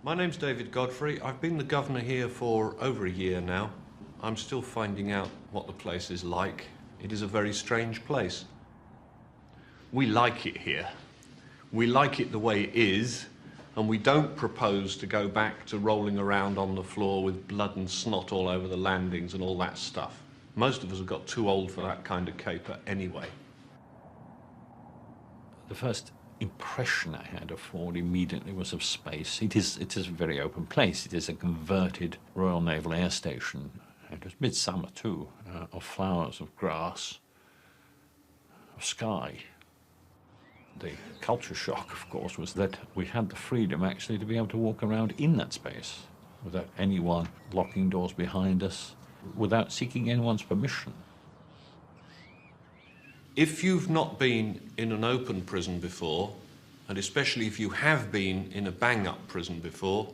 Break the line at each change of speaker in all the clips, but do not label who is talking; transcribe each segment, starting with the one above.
My name's David Godfrey. I've been the governor here for over a year now. I'm still finding out what the place is like. It is a very strange place. We like it here. We like it the way it is, and we don't propose to go back to rolling around on the floor with blood and snot all over the landings and all that stuff. Most of us have got too old for that kind of caper anyway.
The first impression I had of Ford immediately was of space. It is a very open place. It is a converted Royal Naval Air Station. It was midsummer too, of flowers, of grass, of sky. The culture shock, of course, was that we had the freedom actually to be able to walk around in that space without anyone locking doors behind us, without seeking anyone's permission.
If you've not been in an open prison before, and especially if you have been in a bang-up prison before,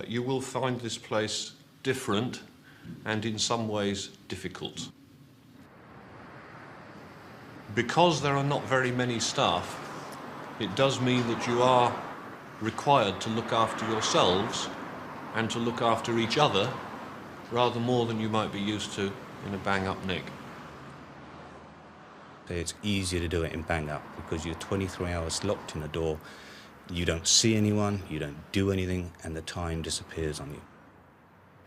you will find this place different and in some ways difficult. Because there are not very many staff, it does mean that you are required to look after yourselves and to look after each other rather more than you might be used to in a bang-up nick.
It's easier to do it in bang-up because you're 23 hours locked in a door, you don't see anyone, you don't do anything, and the time disappears on you.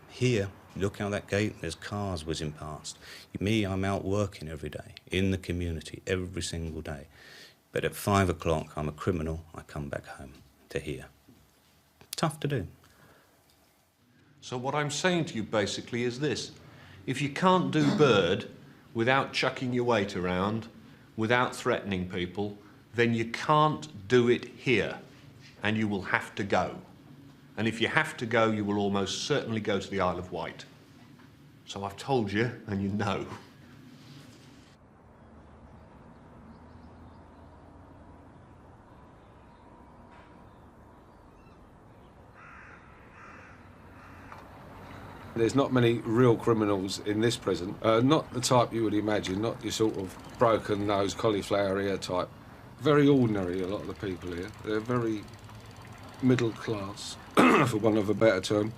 Here, look out that gate, there's cars whizzing past. Me, I'm out working every day, in the community, every single day. But at 5 o'clock, I'm a criminal, I come back home to here. Tough to do.
So what I'm saying to you basically is this. If you can't do bird without chucking your weight around, without threatening people, then you can't do it here, and you will have to go. And if you have to go, you will almost certainly go to the Isle of Wight. So I've told you, and you know.
There's not many real criminals in this prison. Not the type you would imagine, not your sort of broken-nosed, cauliflower ear type. Very ordinary, a lot of the people here. They're very middle class, for want of a better term.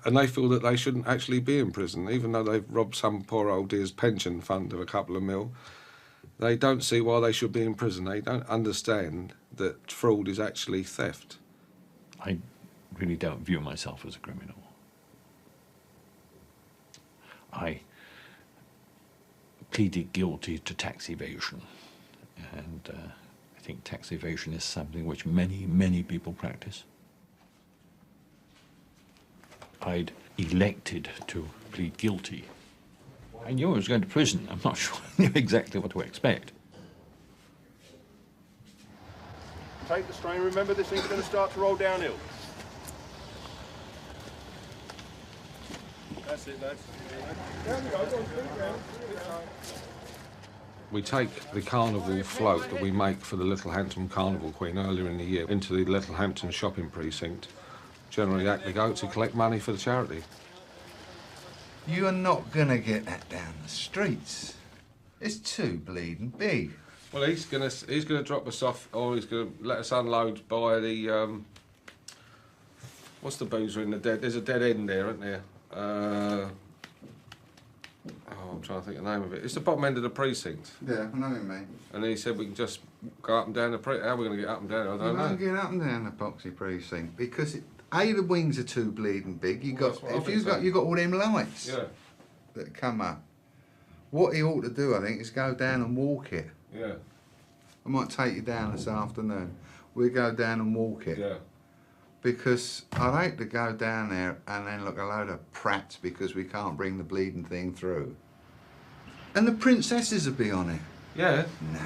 And they feel that they shouldn't actually be in prison, even though they've robbed some poor old dear's pension fund of a couple of mil. They don't see why they should be in prison. They don't understand that fraud is actually theft.
I really don't view myself as a criminal. I pleaded guilty to tax evasion, and I think tax evasion is something which many, many people practice. I'd elected to plead guilty. I knew I was going to prison. I'm not sure I knew exactly what to expect.
Take the strain. Remember, this thing's going to start to roll downhill. That's it, lads. Down we go. Go on, down.
We take the carnival float that we make for the Littlehampton Carnival Queen earlier in the year into the Littlehampton shopping precinct. Generally act the goat to collect money for the charity.
You are not going to get that down the streets. It's too bleeding big.
Well, he's gonna drop us off, or he's gonna let us unload by the what's the boozer in the dead? There's a dead end there, isn't there? I'm trying to think of the name of it. It's the bottom end of the precinct.
Yeah, I know what you mean.
And he said we can just go up and down the precinct. How are we going to get up and down? I don't know.
You don't get up and down the Boxy precinct because the wings are too bleeding big. You got you got all them lights that come up. What he ought to do, I think, is go down and walk it.
Yeah.
I might take you down this afternoon. We'll go down and walk it.
Yeah.
Because I'd hate to go down there and then look a load of prats because we can't bring the bleeding thing through. And the princesses will be on it.
Yeah.
No.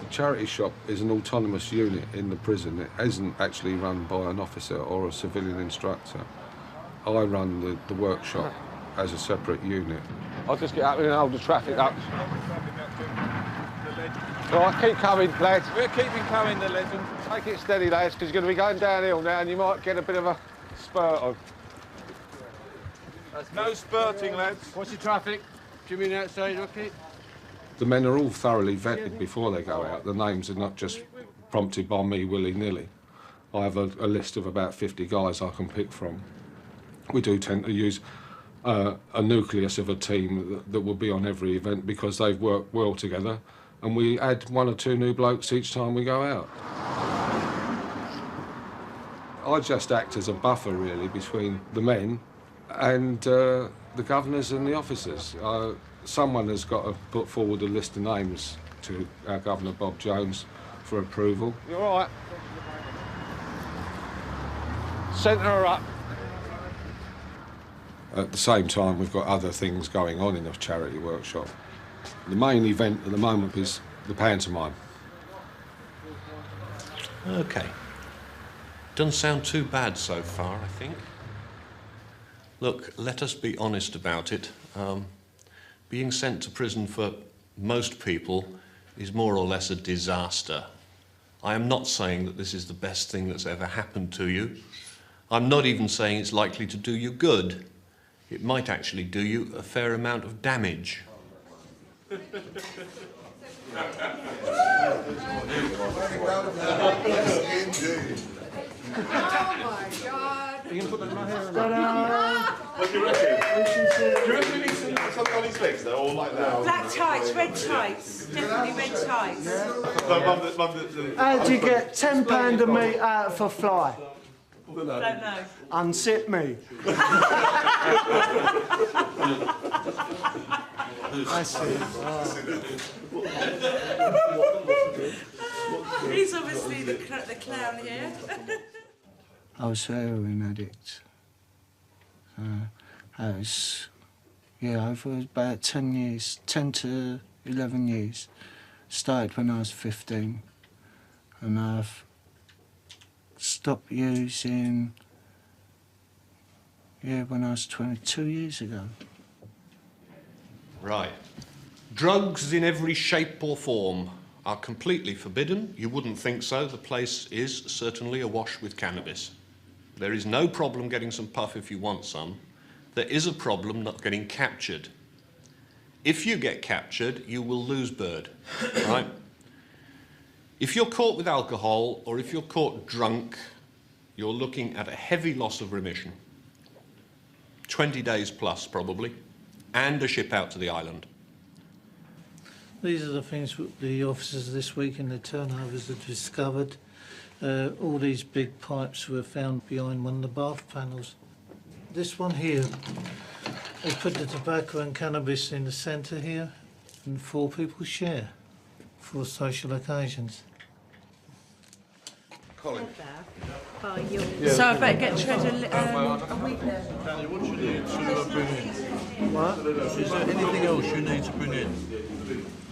The charity shop is an autonomous unit in the prison. It isn't actually run by an officer or a civilian instructor. I run the workshop as a separate unit.
I'll just get up and hold the traffic up. All right, keep coming, lads.
We're keeping coming, the legend.
Take it steady, lads, because you're going to be going downhill now and you might get a bit of a spurt on.
No spurting, lads.
What's your traffic? Jimmy outside, okay?
The men are all thoroughly vetted before they go out. The names are not just prompted by me willy-nilly. I have a list of about 50 guys I can pick from. We do tend to use a nucleus of a team that will be on every event because they've worked well together, and we add 1 or 2 new blokes each time we go out. I just act as a buffer, really, between the men and the governors and the officers. Someone has got to put forward a list of names to our Governor, Bob Jones, for approval.
You all right? Centre her up.
At the same time, we've got other things going on in the charity workshop. The main event at the moment is the pantomime.
OK. Doesn't sound too bad so far, I think. Look, let us be honest about it. Being sent to prison for most people is more or less a disaster. I am not saying that this is the best thing that's ever happened to you. I'm not even saying it's likely to do you good. It might actually do you a fair amount of damage.
Oh my God!
Are you going to put that in my hair? What do you reckon? Do you reckon we need something on his legs, though, or like that?
Black tights, red tights. Definitely red tights.
How'd you get £10 a meat out for fly?
Don't know.
Unzip me. I see.
He's obviously the clown here.
I was a heroin addict. I was, over about 10 years, 10 to 11 years. Started when I was 15, and I've stopped using, when I was 22 years ago.
Right. Drugs in every shape or form are completely forbidden. You wouldn't think so. The place is certainly awash with cannabis. There is no problem getting some puff if you want some. There is a problem not getting captured. If you get captured, you will lose bird, right? If you're caught with alcohol, or if you're caught drunk, you're looking at a heavy loss of remission. 20 days plus, probably, and a ship out to the island.
These are the things the officers this week in the turnovers have discovered. All these big pipes were found behind one of the bath panels. This one here, they put the tobacco and cannabis in the centre here, and 4 people share for social occasions.
Colin.
So I better get Tread a week now.
Danny, what do you need to bring in?
What?
Is there anything else you need to bring in?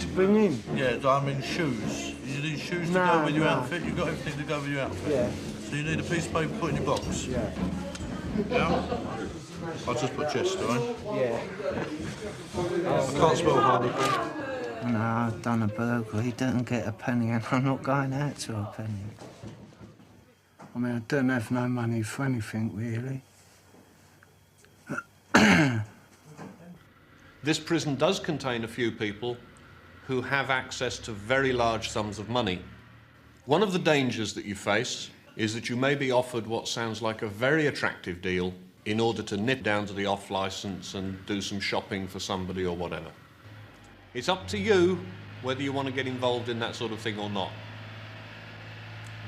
To bring in?
Yeah, I mean shoes. You need shoes to go with your outfit? You've got everything to go with your outfit?
Yeah.
So you need a piece of paper to put in your box?
Yeah.
Yeah? I'll just put chest, all right?
Yeah.
I can't spell Harley.
No, I've done a burglary. He didn't get a penny, and I'm not going out to a penny. I mean, I don't have no money for anything, really.
This prison does contain a few people who have access to very large sums of money. One of the dangers that you face is that you may be offered what sounds like a very attractive deal in order to nip down to the off licence and do some shopping for somebody or whatever. It's up to you whether you want to get involved in that sort of thing or not.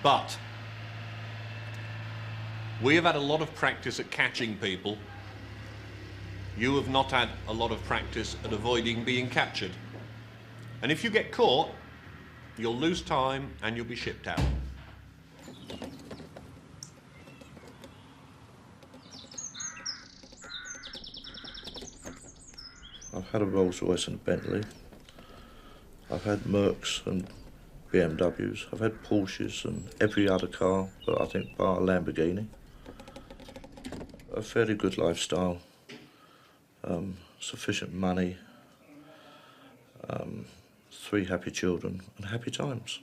But we have had a lot of practice at catching people. You have not had a lot of practice at avoiding being captured. And if you get caught, you'll lose time and you'll be shipped out.
I've had a Rolls Royce and a Bentley. I've had Mercs and BMWs. I've had Porsches and every other car, but I think bar a Lamborghini. A fairly good lifestyle, sufficient money, 3 happy children and happy times.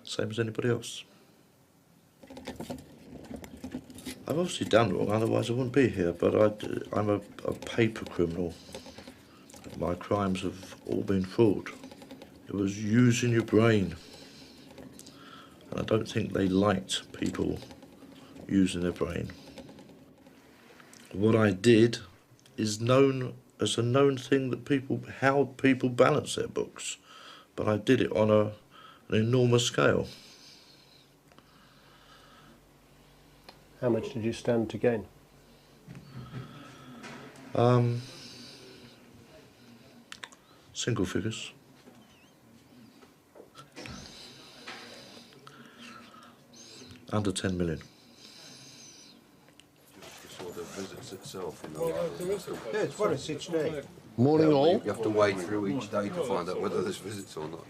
Same as anybody else. I've obviously done wrong, otherwise I wouldn't be here, but I'm a paper criminal. My crimes have all been fraud. It was using your brain. And I don't think they liked people using their brain. What I did is known as a known thing that how people balance their books, but I did it on an enormous scale.
How much did you stand to gain?
Single figures. Under 10 million.
Visits itself, you
know. Yeah, it's what it's each day.
Morning all.
You have to wade through each day to find out whether there's visits or not.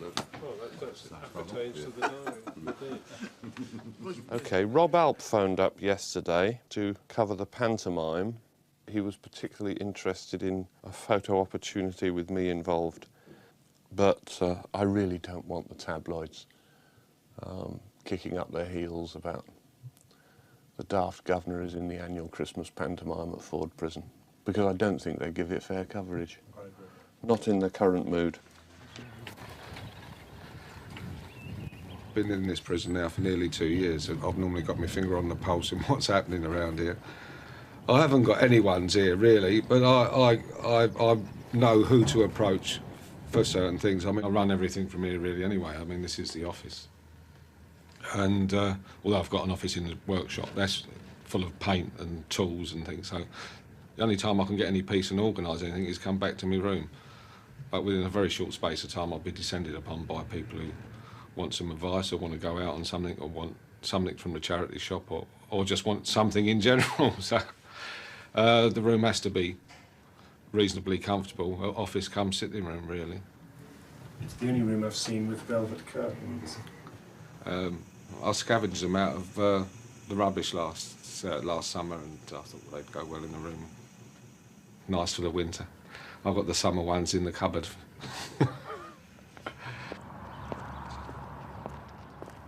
Okay, Rob Alp phoned up yesterday to cover the pantomime. He was particularly interested in a photo opportunity with me involved, but I really don't want the tabloids kicking up their heels about the daft governor is in the annual Christmas pantomime at Ford Prison, because I don't think they give it fair coverage. Not in the current mood.
Been in this prison now for nearly 2 years, and I've normally got my finger on the pulse in what's happening around here. I haven't got anyone's ear really, but I know who to approach for certain things. I mean, I run everything from here really anyway. I mean, this is the office. And although I've got an office in the workshop, that's full of paint and tools and things, so the only time I can get any peace and organise anything is come back to my room. But within a very short space of time I'll be descended upon by people who want some advice or want to go out on something or want something from the charity shop or just want something in general. So the room has to be reasonably comfortable, office come sitting room really.
It's the only room I've seen with velvet curtains.
I scavenged them out of the rubbish last summer, and I thought they'd go well in the room. Nice for the winter. I've got the summer ones in the cupboard.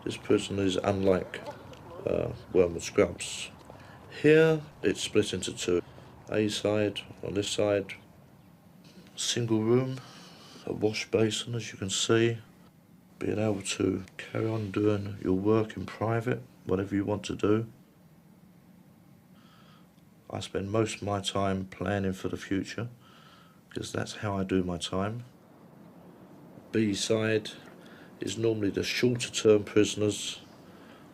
This prison is unlike Wormwood Scrubs. Here it's split into two. A side, on this side, single room, a wash basin as you can see. Being able to carry on doing your work in private, whatever you want to do. I spend most of my time planning for the future, because that's how I do my time. B side is normally the shorter term prisoners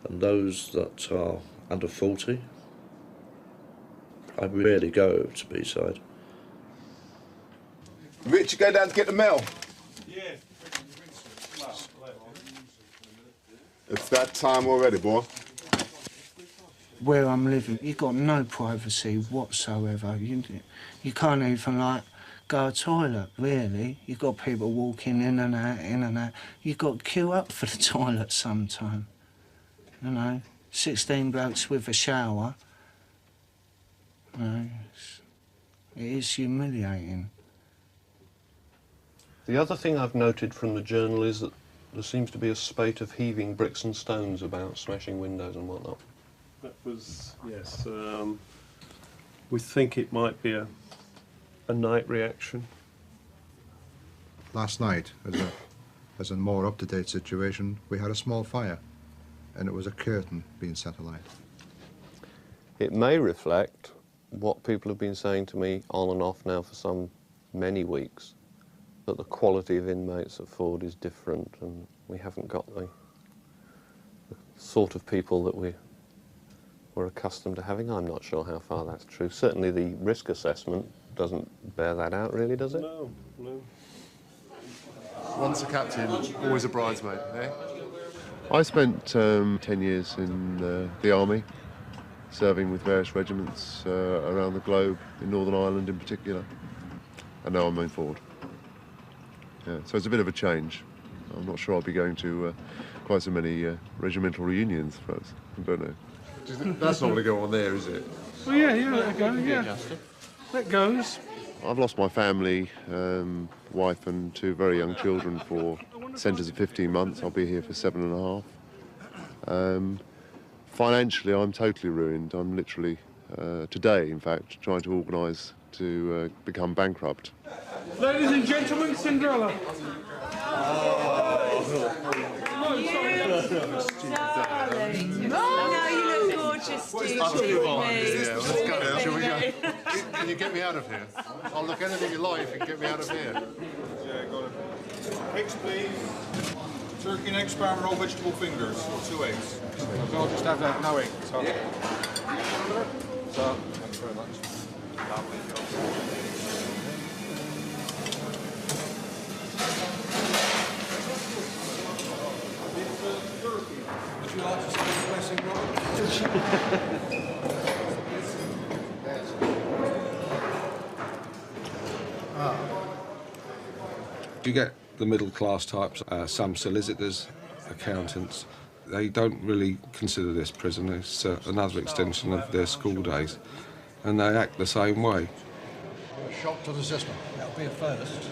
and those that are under 40. I rarely go to B side.
Rich, you go down to get the mail?
Yeah.
It's that time already, boy.
Where I'm living, you've got no privacy whatsoever. You can't even, like, go to the toilet, really. You've got people walking in and out, in and out. You've got to queue up for the toilet sometime. You know, 16 blokes with a shower. You know, it is humiliating.
The other thing I've noted from the journal is that there seems to be a spate of heaving bricks and stones about, smashing windows and whatnot.
That was, yes. We think it might be a night reaction.
Last night, as a more up-to-date situation, we had a small fire, and it was a curtain being set alight.
It may reflect what people have been saying to me on and off now for many weeks, that the quality of inmates at Ford is different, and we haven't got the sort of people that we're accustomed to having. I'm not sure how far that's true. Certainly the risk assessment doesn't bear that out, really, does it?
No, no.
Once a captain, always a bridesmaid, eh? I spent 10 years in the army, serving with various regiments around the globe, in Northern Ireland in particular, and now I'm in Ford. Yeah, so it's a bit of a change. I'm not sure I'll be going to quite so many regimental reunions, perhaps. I don't know. That's not going to go on there, is it?
Well, yeah, let it go, yeah. That goes.
I've lost my family, wife and 2 very young children for centres of 15 months. I'll be here for 7.5. Financially, I'm totally ruined. I'm literally, today, in fact, trying to organise to become bankrupt.
Ladies and gentlemen, Cinderella.
Darling. No, you look gorgeous, Steve.
I'll tell you what.
Me.
Yeah, let's go. Shall we go? Can you get me out of here? I'll look anything you like if you can get me out of here.
Yeah, got it. Eggs, please. Turkey and egg, spam roll, vegetable fingers. 2 eggs. I'll just have that. No egg. So. Yeah. So, thanks very much. Lovely job. Would you like to say the blessing,
You get the middle class types, some solicitors, accountants. They don't really consider this prison. It's another extension of their school days, and they act the same way.
A shock to the system. That'll be a first.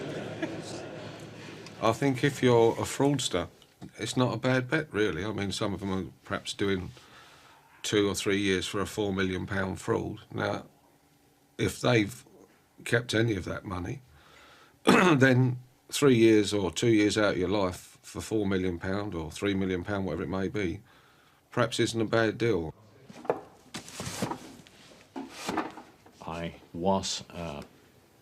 I think if you're a fraudster, it's not a bad bet, really. I mean, some of them are perhaps doing 2 or 3 years for a £4 million fraud. Now, if they've kept any of that money, then 3 years or 2 years out of your life for £4 million or £3 million, whatever it may be, perhaps isn't a bad deal.
I was a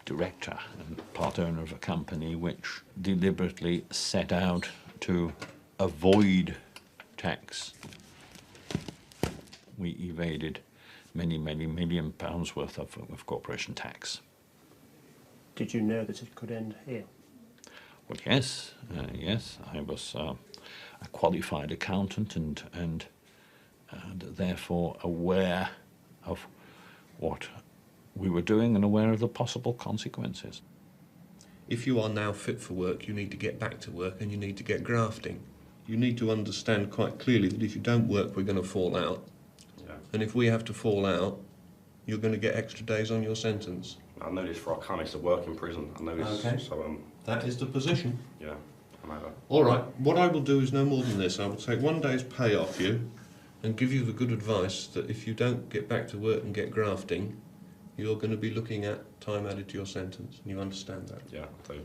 director and part owner of a company which deliberately set out to avoid tax. We evaded many, many £1 million worth of corporation tax.
Did you know that it could end here?
Well, yes, yes. I was a qualified accountant and therefore aware of what we were doing and aware of the possible consequences.
If you are now fit for work, you need to get back to work and you need to get grafting. You need to understand quite clearly that if you don't work, we're going to fall out.
Yeah.
And if we have to fall out, you're going to get extra days on your sentence.
I know this for I used to work in prison. I know this.
Okay.
So,
that is the position.
Yeah, I know that.
All right, what I will do is no more than this. I will take 1 day's pay off you and give you the good advice that if you don't get back to work and get grafting, you're going to be looking at time added to your sentence. And you understand that?
Yeah, I do.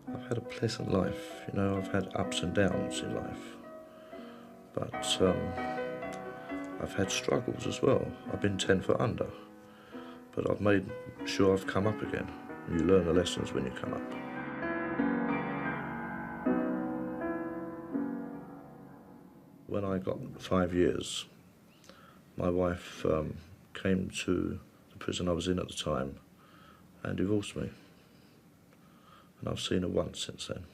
I've had a pleasant life, you know, I've had ups and downs in life, but I've had struggles as well. I've been 10 foot under, but I've made sure I've come up again. You learn the lessons when you come up. When I got 5 years, my wife came to the prison I was in at the time and divorced me. And I've seen her once since then.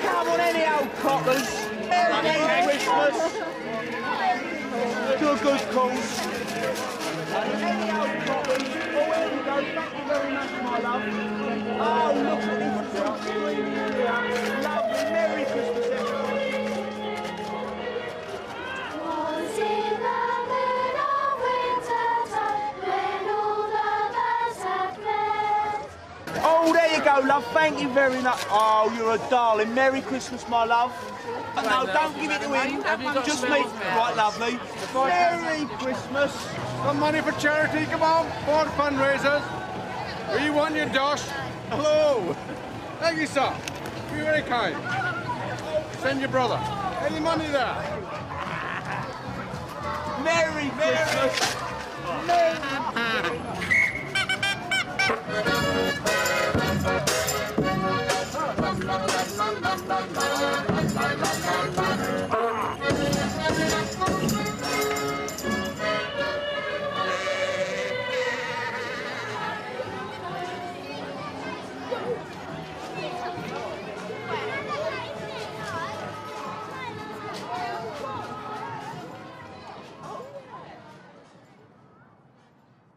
Come on, any old coppers. Merry Christmas. Good cause. Any old coppers. Oh, there we go. Thank you very much, my love. Oh, look at this. Lovely. Merry Christmas, everybody.
Was in the dead of winter time when all the birds have fled.
Oh, there you go, love. Thank you very much. Oh, you're a darling. Merry Christmas, my love. No, don't give it to him. Just me. Right, lovely. Merry Christmas.
Some money for charity, come on. For fundraisers. What you want, you dosh? Hello. Thank you, sir. Be very kind. Send your brother. Any money there? Merry Christmas.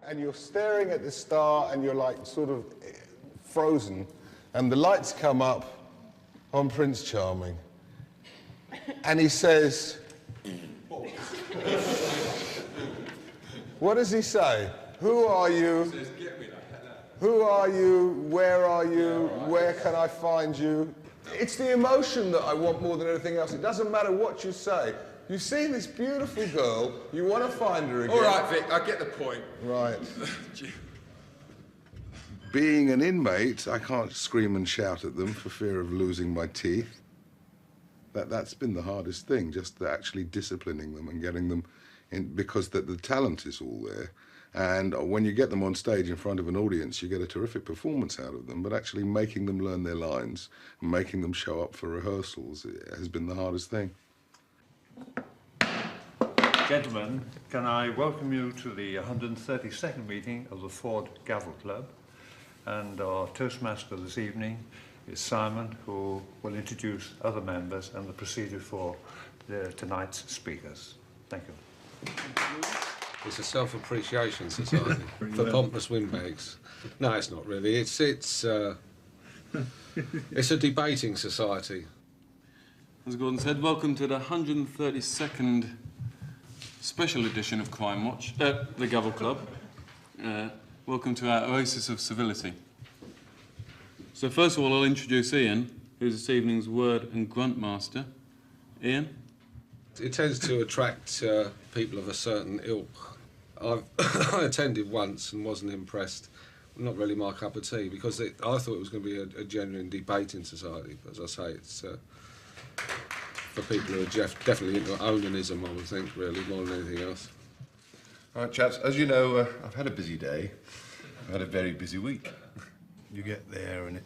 And you're staring at the star and you're like sort of frozen, and the lights come up on Prince Charming, and he says, what does he say? Who are you? Who are you? Where are you? Where can I find you? It's the emotion that I want more than anything else. It doesn't matter what you say. You've seen this beautiful girl, you want to find her again.
All right, Vic, I get the point.
Right. Being an inmate, I can't scream and shout at them for fear of losing my teeth. That's been the hardest thing, just actually disciplining them and getting them in, because the talent is all there. And when you get them on stage in front of an audience, you get a terrific performance out of them, but actually making them learn their lines and making them show up for rehearsals has been the hardest thing.
Gentlemen, can I welcome you to the 132nd meeting of the Ford Gavel Club. And our Toastmaster this evening is Simon, who will introduce other members and the procedure for tonight's speakers. Thank you.
It's a self-appreciation society for pompous windbags. No, it's not really. It's a debating society.
As Gordon said, welcome to the 132nd special edition of Crime Watch, the Gavel Club. Welcome to our oasis of civility. So first of all, I'll introduce Ian, who's this evening's word and grunt master. Ian?
It tends to attract people of a certain ilk. I attended once and wasn't impressed. Not really my cup of tea, because I thought it was going to be a genuine debating society. But as I say, it's for people who are definitely into onanism, I would think, really, more than anything else.
All right, chaps, as you know, I've had a busy day. I've had a very busy week.
You get there and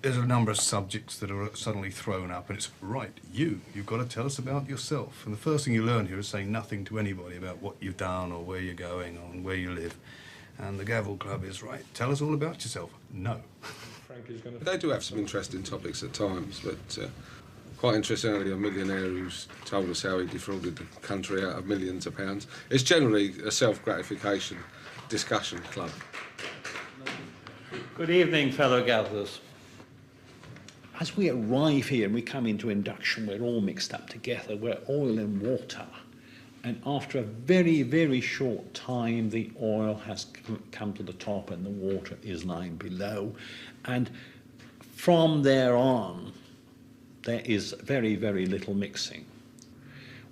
there's a number of subjects that are suddenly thrown up, and it's, right, you've got to tell us about yourself. And the first thing you learn here is saying nothing to anybody about what you've done or where you're going or where you live. And the Gavel Club is, right, tell us all about yourself. No.
They do have some interesting topics at times, but quite interestingly, a millionaire who's told us how he defrauded the country out of millions of pounds. It's generally a self-gratification discussion club.
Good evening, fellow gatherers. As we arrive here and we come into induction, we're all mixed up together. We're oil and water. And after a very, very short time, the oil has come to the top and the water is lying below. And from there on, there is very, very little mixing.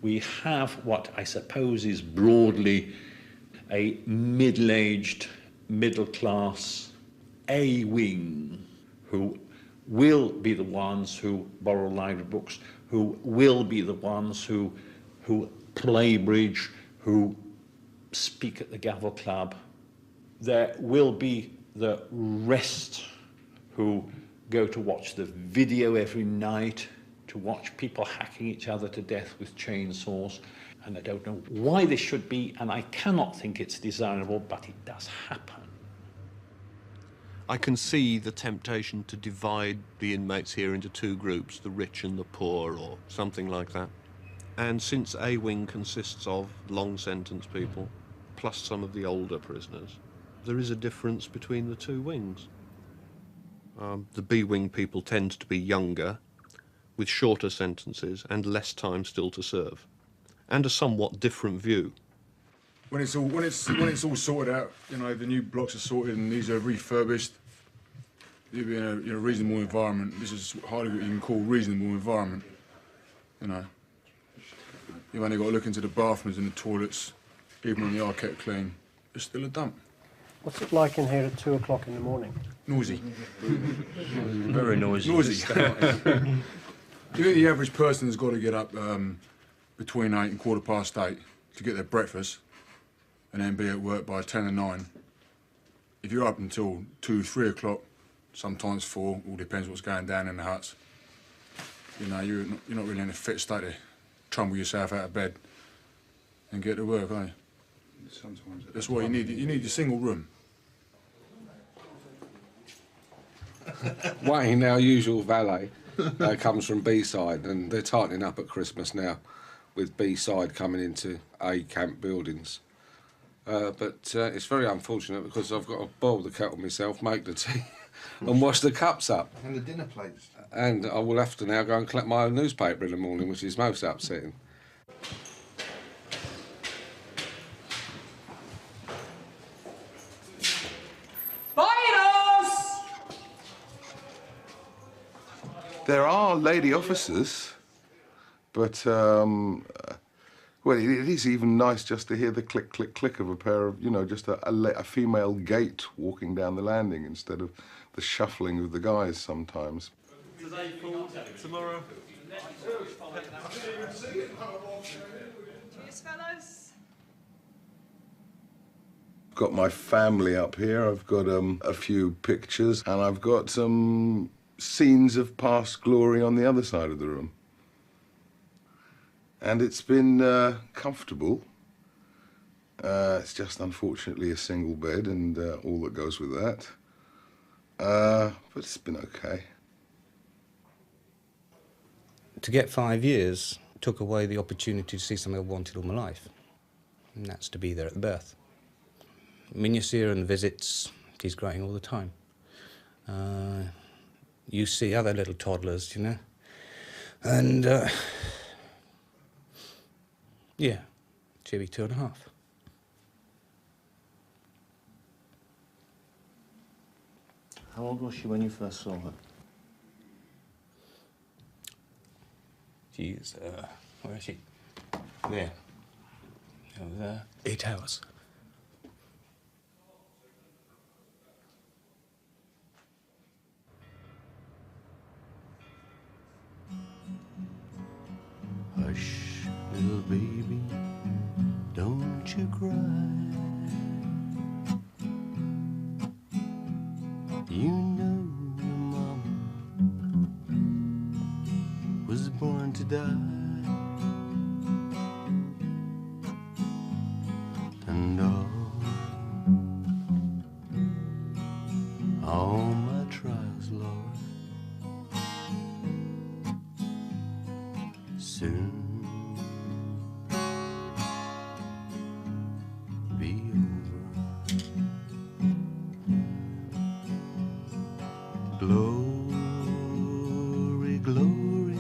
We have what I suppose is broadly a middle-aged, middle-class A wing who will be the ones who borrow library books, who will be the ones who play bridge, who speak at the Gavel Club. There will be the rest who go to watch the video every night, to watch people hacking each other to death with chainsaws. And I don't know why this should be, and I cannot think it's desirable, but it does happen.
I can see the temptation to divide the inmates here into two groups, the rich and the poor, or something like that. And since A wing consists of long sentence people, plus some of the older prisoners, there is a difference between the two wings. The B wing people tend to be younger, with shorter sentences and less time still to serve, and a somewhat different view.
When it's all sorted out, you know, the new blocks are sorted and these are refurbished, you'll be in a reasonable environment. This is hardly what you can call reasonable environment, you know. You've only got to look into the bathrooms and the toilets, even when they are kept clean. It's still a dump.
What's it like in here at 2 o'clock in the morning?
Noisy.
Very noisy.
Noisy. Do you think the average person has got to get up between 8 and 8:15 to get their breakfast and then be at work by 10 and 9? If you're up until 2, 3 o'clock, sometimes 4, all depends what's going down in the huts, you know, you're not really in a fit state to trundle yourself out of bed and get to work, are you?
Sometimes.
That's why you need your single room.
Wayne, our usual valet, comes from B-side, and they're tightening up at Christmas now, with B-side coming into A camp buildings. But it's very unfortunate because I've got to boil the kettle myself, make the tea, and wash the cups up.
And the dinner plates.
And I will have to now go and collect my own newspaper in the morning, which is most upsetting.
There are lady officers, but, well, it is even nice just to hear the click, click, click of a pair of, you know, just a female gate walking down the landing instead of the shuffling of the guys sometimes.
Today, tomorrow.
Cheers, fellas.
I've got my family up here, I've got a few pictures, and I've got some scenes of past glory on the other side of the room. And it's been comfortable. It's just unfortunately a single bed and all that goes with that. But it's been okay.
To get 5 years took away the opportunity to see something I wanted all my life, and that's to be there at the birth. Minyasia and the visits, he's growing all the time. You see other little toddlers, you know, and yeah, she'll be 2.5.
How old was she when you first saw her?
She's, where is she? There. Over there. 8 hours.
Hush, little baby, don't you cry. You know your mama was born to die. And all my trials, Lord, soon be over. Glory, glory,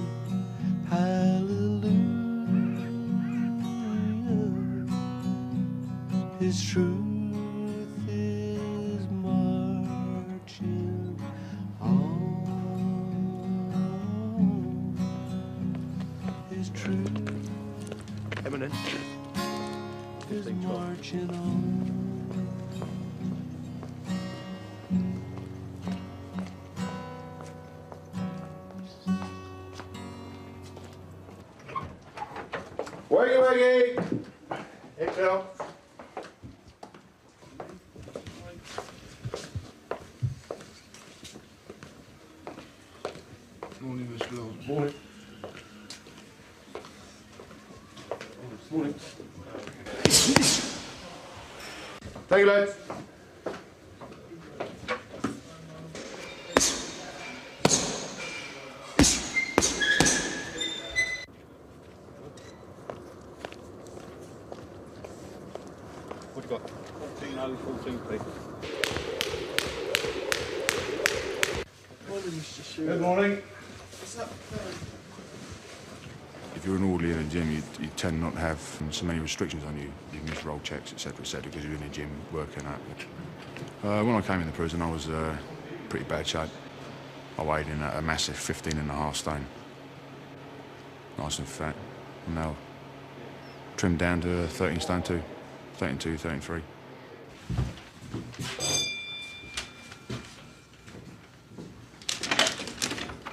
hallelujah. His truth is marching on. His truth
Eminent.
is marching on.
Wakey, wakey! Intel.
Morning, Mr. Lord.
Morning. Morning. Thank you, lads.
What have you got? 14.0, 14p.
Morning, Mr. Stewart.
Good morning.
What's up?
If you're an orderly in a gym, you tend not to have so many restrictions on you. You can miss roll checks, etc., because you're in a gym working out. When I came in the prison, I was pretty bad shape. I weighed in at a massive 15.5 stone. Nice and fat. And now trimmed down to 13 stone 2. 32, 33.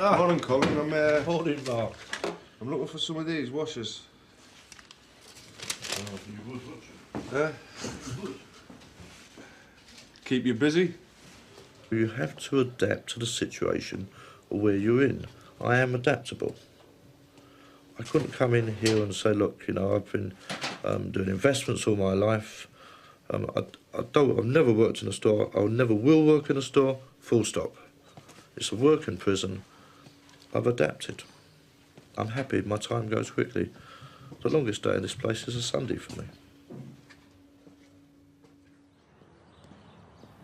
Morning, Colin.
Morning, Mark.
I'm looking for some of these washers.
Keep you busy?
You have to adapt to the situation where you're in. I am adaptable. I couldn't come in here and say, look, you know, I've been doing investments all my life. I've never worked in a store. I never will work in a store. Full stop. It's a work in prison. I've adapted. I'm happy. My time goes quickly. The longest day in this place is a Sunday for me.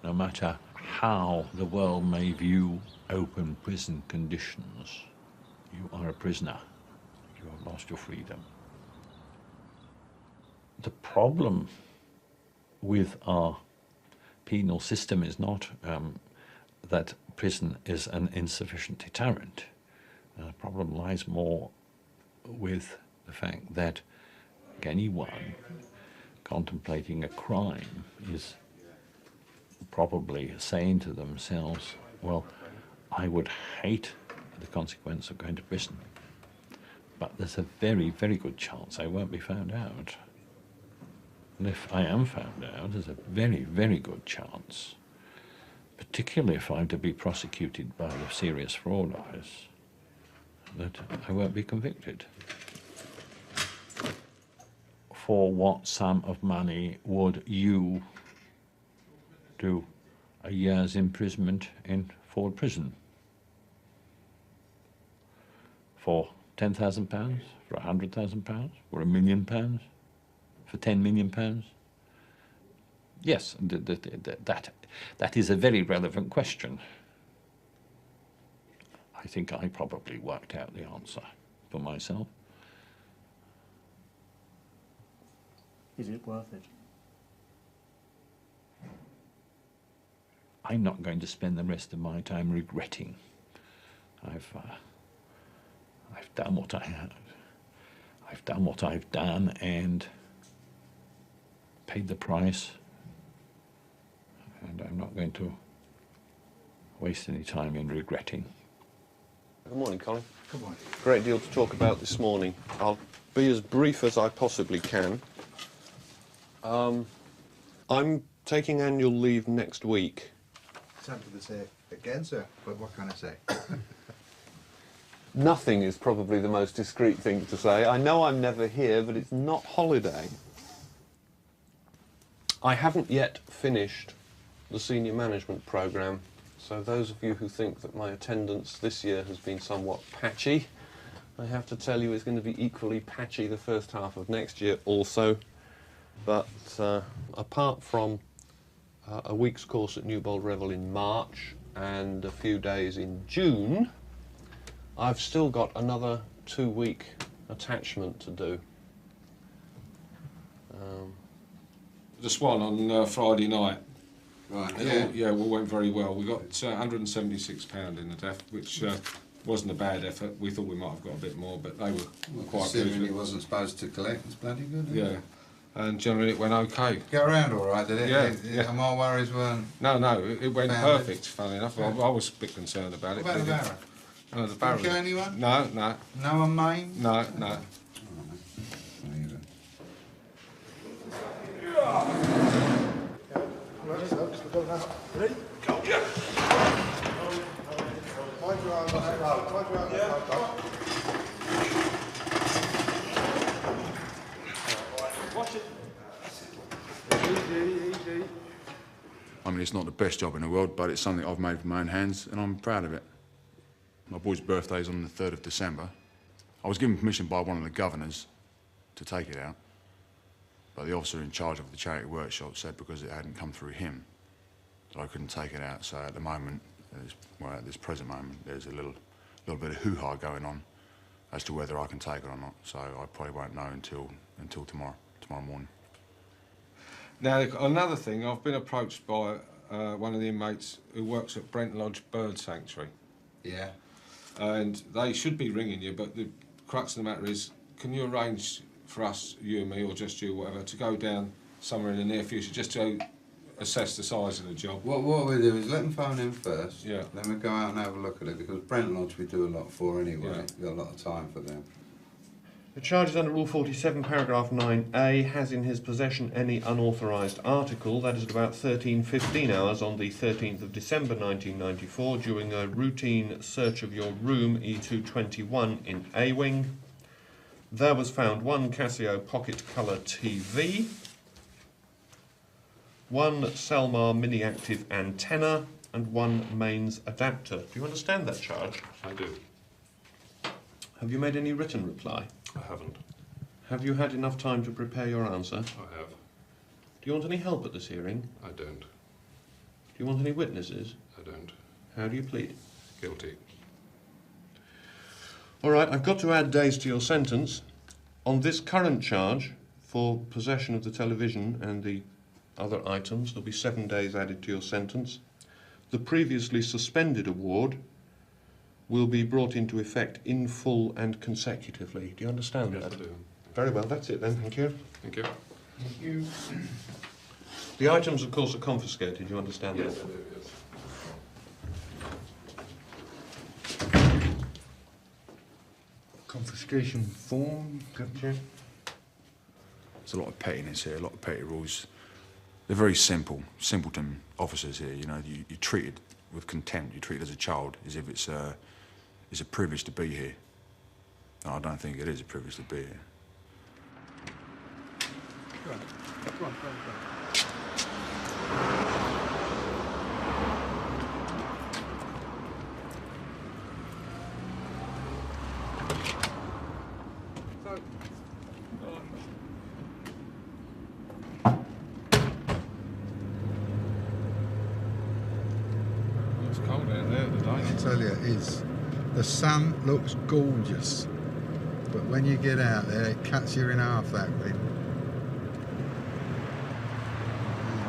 No matter how the world may view open prison conditions, you are a prisoner. You have lost your freedom. The problem with our penal system is not that prison is an insufficient deterrent. The problem lies more with the fact that anyone contemplating a crime is probably saying to themselves, well, I would hate the consequence of going to prison, but there's a very, very good chance I won't be found out. And if I am found out, there's a very, very good chance, particularly if I'm to be prosecuted by the Serious Fraud Office, that I won't be convicted. For what sum of money would you do a year's imprisonment in Ford Prison? For £10,000? For £100,000? For £1 million? For £10 million? Yes, that is a very relevant question. I think I probably worked out the answer for myself.
Is it worth it?
I'm not going to spend the rest of my time regretting. I've done what I have. I've done what I've done and paid the price. And I'm not going to waste any time in regretting.
Good morning, Colin.
Good morning.
Great deal to talk about this morning. I'll be as brief as I possibly can. I'm taking annual leave next week.
Tempted to say again, sir, but what can I say?
Nothing is probably the most discreet thing to say. I know I'm never here, but it's not holiday. I haven't yet finished the senior management programme, so those of you who think that my attendance this year has been somewhat patchy, I have to tell you it's going to be equally patchy the first half of next year also. But apart from a week's course at Newbold Revel in March and a few days in June, I've still got another 2-week attachment to do.
The Swan on Friday night.
Right,
Yeah, all went very well. We got £176 in the death, which wasn't a bad effort. We thought we might have got a bit more, but they were quite
Considering
good.
he wasn't supposed to collect, it's bloody good, isn't
Yeah,
it?
and generally it went okay.
Go around all right, did it?
Yeah.
And my worries weren't...
No, it went
Found
perfect, funnily enough. I was a bit concerned about it.
What about the
but
barrow?
No, the barrow.
Did you kill anyone?
No.
No one maimed?
No.
Ready? Go, yeah. Watch it. Easy.
I mean, it's not the best job in the world, but it's something I've made with my own hands, and I'm proud of it. My boy's birthday is on the 3rd of December. I was given permission by one of the governors to take it out, but the officer in charge of the charity workshop said because it hadn't come through him that I couldn't take it out. So at the moment, at this present moment, there's a little bit of hoo-ha going on as to whether I can take it or not. So I probably won't know until tomorrow morning.
Now, another thing, I've been approached by one of the inmates who works at Brent Lodge Bird Sanctuary.
Yeah.
And they should be ringing you, but the crux of the matter is, can you arrange for us, you and me, or just you, whatever, to go down somewhere in the near future, just to assess the size of the job.
What we do is let them phone in first.
Yeah.
Then we go out and have a look at it, because Brent Lodge we do a lot for anyway.
Yeah.
We've got a lot of time for them.
The charges under Rule 47, paragraph 9A, has in his possession any unauthorised article, that is at about 13:15 hours on the 13th of December 1994, during a routine search of your room E221 in A Wing. There was found one Casio Pocket Colour TV, one Selmar mini-active antenna, and one mains adapter. Do you understand that charge? I do. Have you made any written reply? I haven't. Have you had enough time to prepare your answer? I have. Do you want any help at this hearing? I don't. Do you want any witnesses? I don't. How do you plead? Guilty. All right, I've got to add days to your sentence. On this current charge, for possession of the television and the other items, there'll be 7 days added to your sentence. The previously suspended award will be brought into effect in full and consecutively. Do you understand that?
Yes, I do.
Very well, that's it then. Thank you.
Thank you.
Thank you. The items, of course, are confiscated. You understand
Yes,
that?
I do, yes.
Confiscation form.
Gotcha.
There's a lot of pettiness here, a lot of petty rules. They're very simpleton officers here. You know, you're treated with contempt. You're treated as a child, as if it's a privilege to be here. And I don't think it is a privilege to be here.
Go on, go on, go on, go on.
It's cold out there today.
I tell you, it is. The sun looks gorgeous, but when you get out there, it cuts you in half, that wind.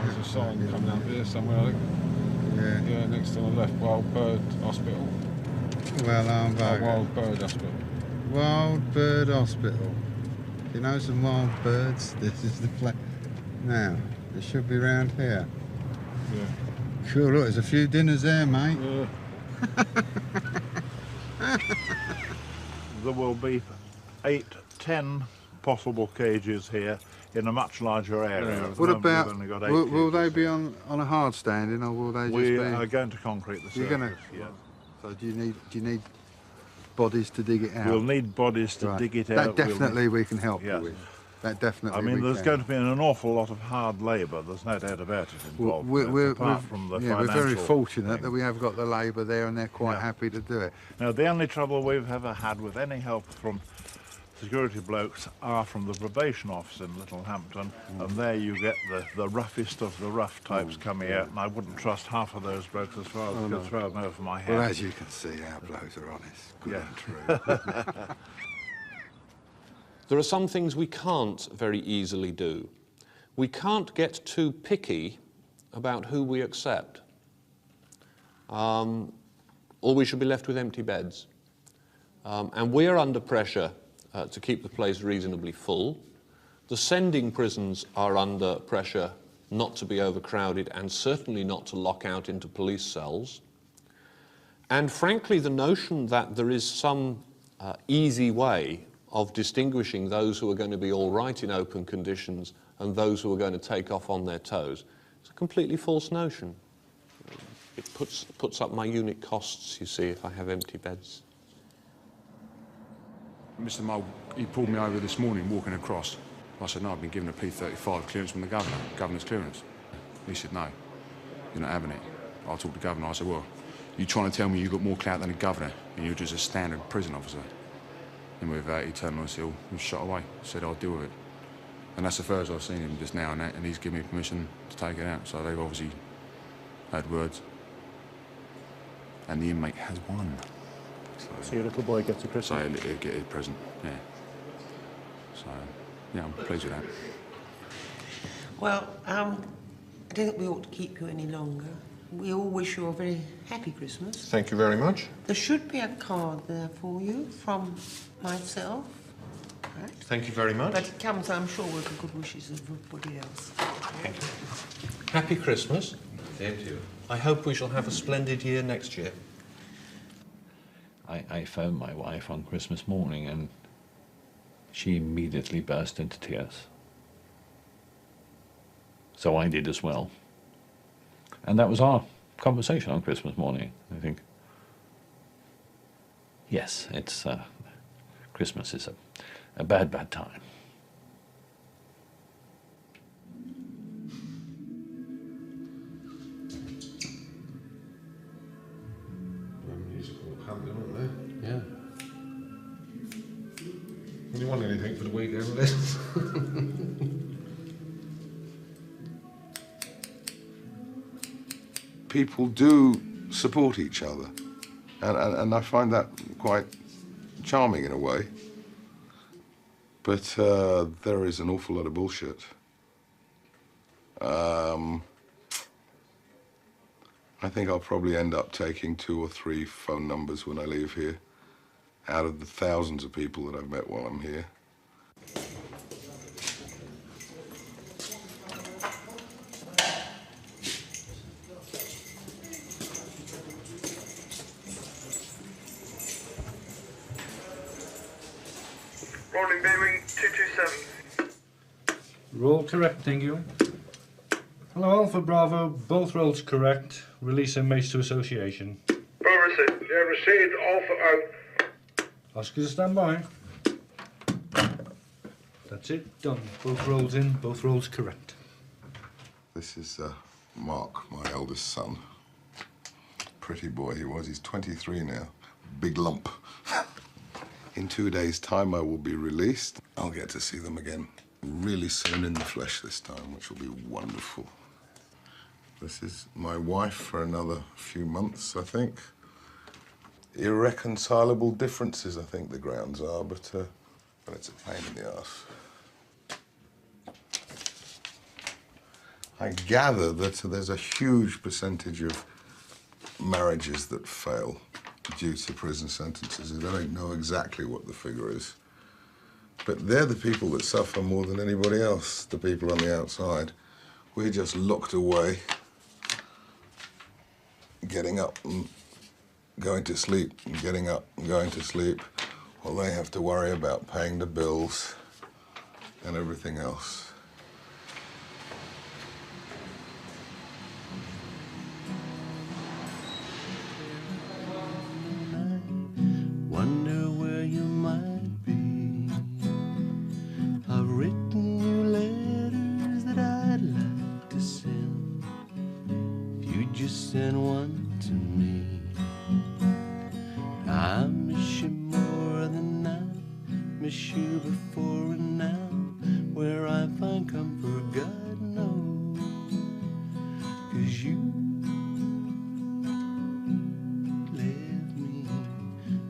There's a sign coming up here somewhere, I think.
Yeah.
Yeah, next to the left, Wild Bird Hospital.
Well,
Wild Bird Hospital.
Wild Bird Hospital. You know some wild birds? This is the place. Now, it should be round here.
Yeah.
Sure, look, there's a few dinners there, mate.
Yeah.
There will be 8, 10 possible cages here in a much larger area. At the
What
moment, we've
about,
only got 8
will they
cages.
be on a hard standing, or will they just
We
be...
are going to concrete the surface.
You're gonna...
Yeah.
So do you need bodies to dig it out?
We'll need bodies to
Right.
dig it
That
out.
definitely we can help
Yeah.
you with. That definitely
I mean,
we
there's
can.
going to be an awful lot of hard labour. There's no doubt about it involved. Apart from the
we're
financial
very fortunate
thing.
that we have got the labour there, and they're quite happy to do it.
Now, the only trouble we've ever had with any help from security blokes are from the probation office in Littlehampton, and there you get the roughest of the rough types coming out, and I wouldn't trust half of those blokes as far as I could throw them over my head.
Well, as you can see, our blokes are honest, good
Yeah.
and true.
There are some things we can't very easily do. We can't get too picky about who we accept, or we should be left with empty beds. And we are under pressure to keep the place reasonably full. The sending prisons are under pressure not to be overcrowded and certainly not to lock out into police cells. And frankly, the notion that there is some easy way of distinguishing those who are going to be all right in open conditions and those who are going to take off on their toes is a completely false notion. It puts up my unit costs, you see, if I have empty beds.
Mr. Mole, he pulled me over this morning walking across. I said, no, I've been given a P35 clearance from the governor, governor's clearance. He said, no, you're not having it. I talked to the governor, I said, well, you trying to tell me you've got more clout than the governor and you're just a standard prison officer? And with that, he turned on his heel and shot away, said I'll deal with it. And that's the first I've seen him just now and he's given me permission to take it out, so they've obviously had words. And the inmate has won.
So your little boy gets a present?
So he'll get his present, yeah. So, yeah, I'm pleased with that.
Well, I don't think we ought to keep you any longer. We all wish you a very happy Christmas.
Thank you very much.
There should be a card there for you from myself. Right?
Thank you very much.
But it comes, I'm sure, with the good wishes of everybody else.
Thank you. Happy Christmas. Same to you. I hope we shall have a splendid year next year.
I phoned my wife on Christmas morning and she immediately burst into tears. So I did as well. And that was our conversation on Christmas morning, I think. Yes, it's Christmas is a bad time.
Musical company, aren't they?
Yeah.
Do you want anything for the weekend, Liz?
People do support each other, and I find that quite charming in a way. But there is an awful lot of bullshit. I think I'll probably end up taking 2 or 3 phone numbers when I leave here, out of the thousands of people that I've met while I'm here.
Rolling bearing 227.
Roll correct, thank you. Hello, Alpha Bravo, both rolls correct. Release inmates to association.
Well received. Yeah, received. Alpha out.
Oscar to stand by. That's it, done. Both rolls in, both rolls correct.
This is Mark, my eldest son. Pretty boy he was. He's 23 now. Big lump. In 2 days' time, I will be released. I'll get to see them again really soon in the flesh this time, which will be wonderful. This is my wife for another few months, I think. Irreconcilable differences, I think the grounds are, but it's a pain in the arse. I gather that there's a huge percentage of marriages that fail due to prison sentences. I don't know exactly what the figure is. But they're the people that suffer more than anybody else, the people on the outside. We're just locked away, getting up and going to sleep, and getting up and going to sleep, while they have to worry about paying the bills and everything else.
Wonder where you might be. I've written you letters that I'd like to send. If you just send one to me. I miss you more than I miss you before and now. Where I find comfort, God knows. 'Cause you left me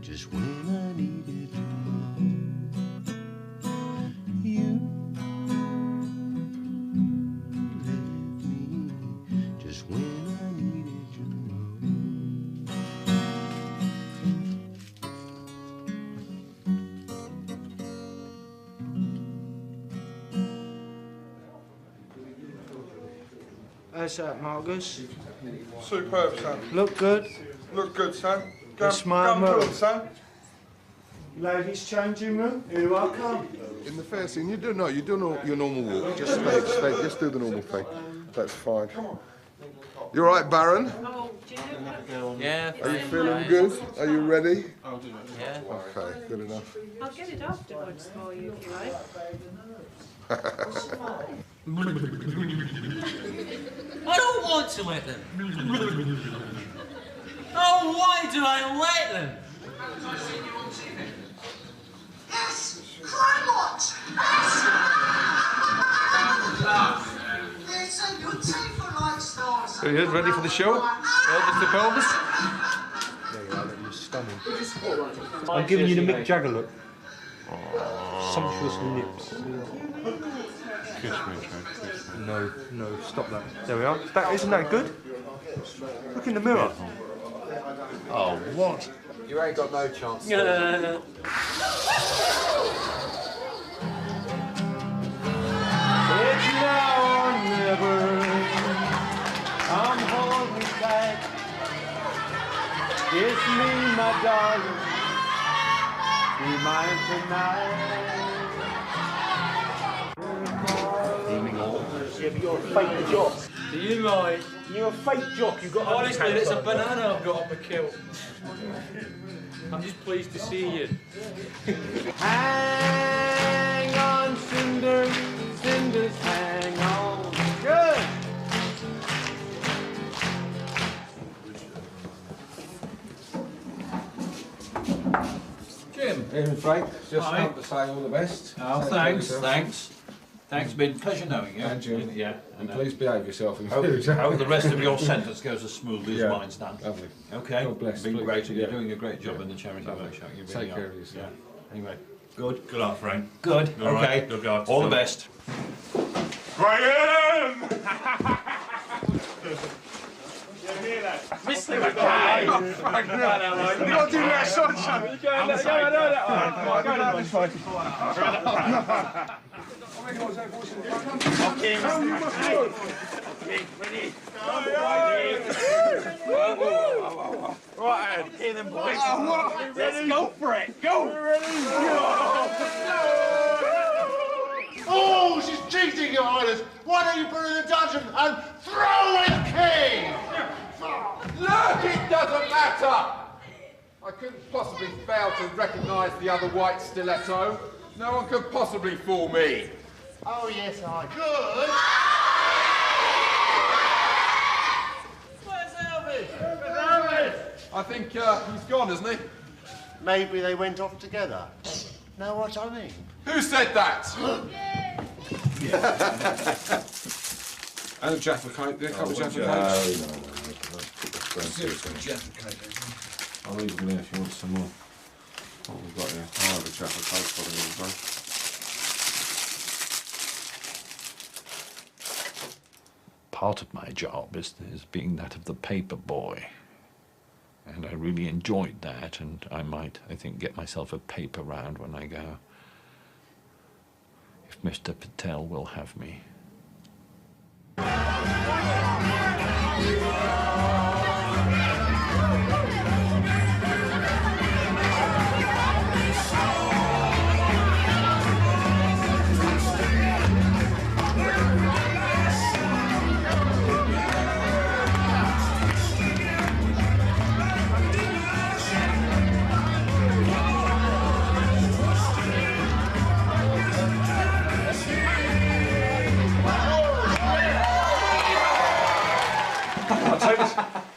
just when I needed you most. You left me just when I needed you most.
How's that, Marcus?
Superb, son.
Look good?
Look good, son.
Go smart
good,
move.
son.
Ladies' changing room, here I come.
In the fair scene, you do your normal walk. Just stay, just do the normal thing. That's fine. You all right, Baron?
Yeah.
Are you feeling good? Are you ready?
Yeah.
Okay, good enough.
I'll get it afterwards for you if you like.
I don't want to let them. Oh, why do I let them?
Yes! Crime Watch! Yes! It's a good day for lifestyles.
Are you ready for the show? Elvis the pelvis?
There you are, look, you're stunning. I'm giving you the Mick Jagger look. Sumptuous lips.
Kiss me, Trent.
No, no, stop that. There we are. Isn't that good? Look in the mirror.
Oh, what?
You ain't got no chance.
It's now or never.
me, my darling. Be mine tonight.
Evening all.
Yeah, but you're a fake jock.
Do you mind?
You're a fake jock. You've got.
Honestly, it's a banana I've got on my kilt. I'm just pleased to see you.
Hang on, cinders, cinders, hang on. Good.
Jim. Evening, Frank. Just
Hi.
come to say all the best.
Oh,
Take care of
thanks,
yourself.
thanks. Thanks, been a pleasure knowing you.
And you.
Yeah.
And please behave yourself in
Hope
future.
the rest of your sentence goes as smoothly as mine's done.
Lovely.
Okay.
God bless.
It's been
Please.
great, and you're
Yeah.
doing a great job
Yeah.
in the charity
Lovely.
workshop. You really
Take
are.
care of yourself.
Yeah. Anyway, good.
Good luck, Frank.
Good.
All
Okay.
right, look after
All the
yourself.
best.
Graham!
Mr. McKay! You got to do that, sunshine. You go and that one. Go and this way. Right, here then, boys. Let's go for it. Go.
Oh, she's cheating, Your Highness! Why don't you put her in the dungeon and throw away the key?
Look, it doesn't matter! I couldn't possibly fail to recognise the other white stiletto. No one could possibly fool me.
Oh, yes, I could.
Where's Elvis? Where's Elvis?
I think he's gone, isn't he?
Maybe they went off together. Know what I mean?
Who said that?
And a Jaffa cake. Yeah, a couple of Jaffa cakes. Seriously, Jaffa cake. I'll leave them there if you want some more. What we've got here? I'll have a Jaffa cake for them all day.
Part of my job is being that of the paper boy. And I really enjoyed that, and I might, I think, get myself a paper round when I go. If Mr. Patel will have me.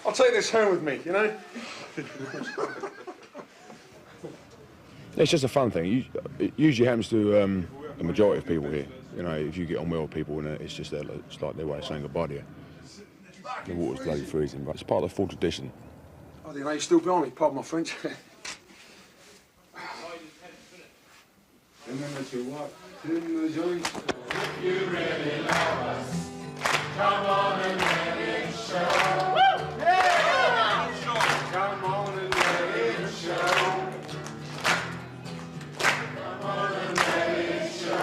I'll take this home with me, you know?
It's just a fun thing. It usually happens to the majority of people here. You know, if you get on well with people, and it's just it's like their way of saying goodbye to you. The water's bloody freezing, but it's part of the full tradition.
Oh, you know, you're still behind me, pardon my French.
Remember to walk in the joint.
If you really love us, come on and let it show. Yeah!
Come on and let it show.
Come on and let it show.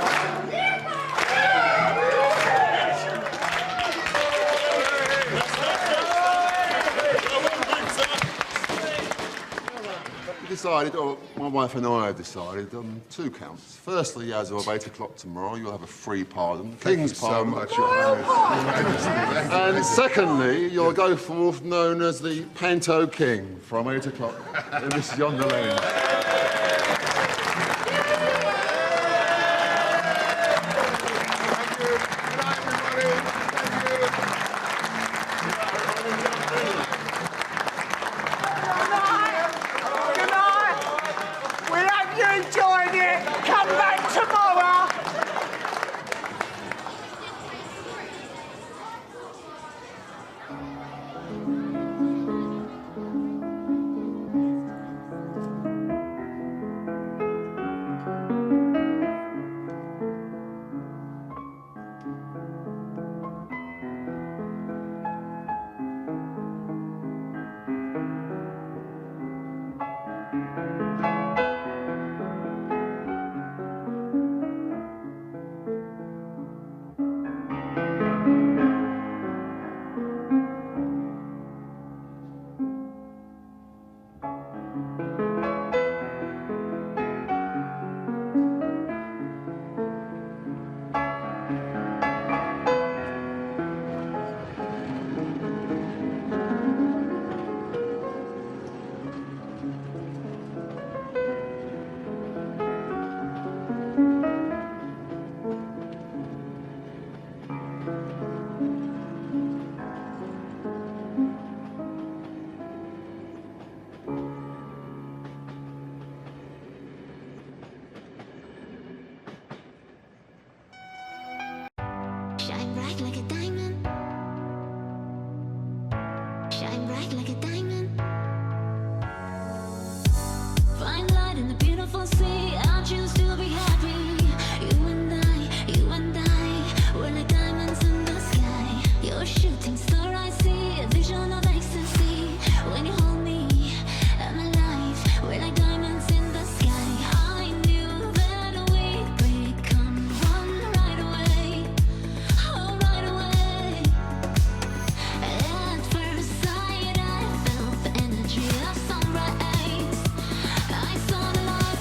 We decided, or my wife and I have decided, on 2 counts. Firstly, as of 8 o'clock tomorrow, you'll have a free pardon, King's pardon.
So much, Your Highness.
And secondly, you'll go forth known as the Panto King from 8 o'clock in this yonder lane.
Good night. We hope you enjoyed it. Come back tomorrow.
like a